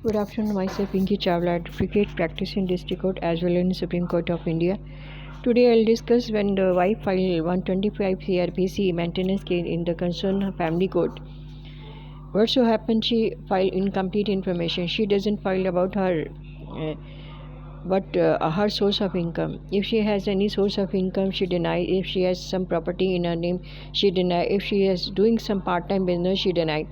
Good afternoon, myself Pinky Chawla, advocate practicing District Court as well as in Supreme Court of India. Today I'll discuss when the wife filed 125 CRPC maintenance case in the concerned family court. What so happened? She filed incomplete information. She doesn't file about her her source of income. If she has any source of income, she deny. If she has some property in her name, she deny. If she is doing some part-time business, she deny.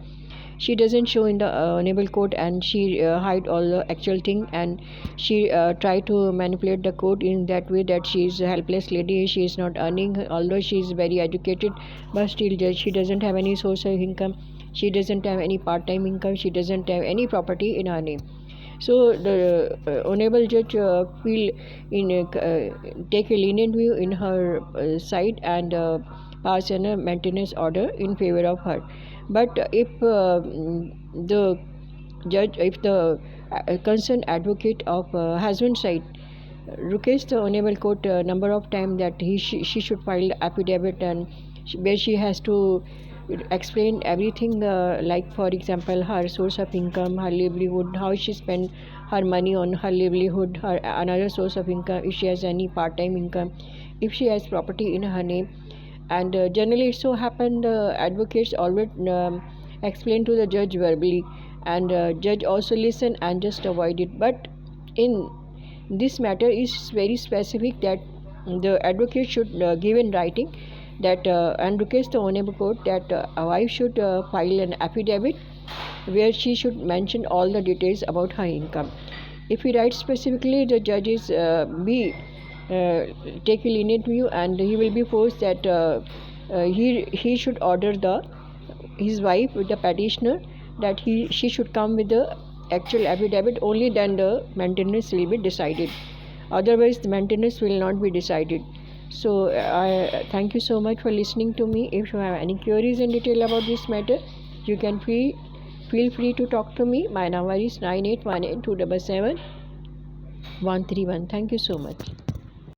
She doesn't show in the enable court, and she hide all the actual thing, and she try to manipulate the court in that way that she is a helpless lady, she is not earning, although she is very educated, but still she doesn't have any source of income, she doesn't have any part-time income, she doesn't have any property in her name. So the honorable judge feel in take a lenient view in her side, and pass a maintenance order in favor of her. But if the judge, if the concerned advocate of husband side request the honorable court number of time that she should file affidavit, and where she has to explain everything, like for example her source of income, her livelihood, how she spend her money on her livelihood, her another source of income, if she has any part-time income, if she has property in her name. And generally it so happened advocates always explain to the judge verbally, and judge also listen and just avoid it. But in this matter is very specific that the advocate should give in writing that and request the honorable court that a wife should file an affidavit where she should mention all the details about her income. If he writes specifically, the judges be take a lenient view, and he will be forced that he should order his wife, the petitioner, that she should come with the actual affidavit. Only then the maintenance will be decided. Otherwise, the maintenance will not be decided. So I thank you so much for listening to me. If you have any queries in detail about this matter, you can feel free to talk to me. My number is 9818 277 131. Thank you so much.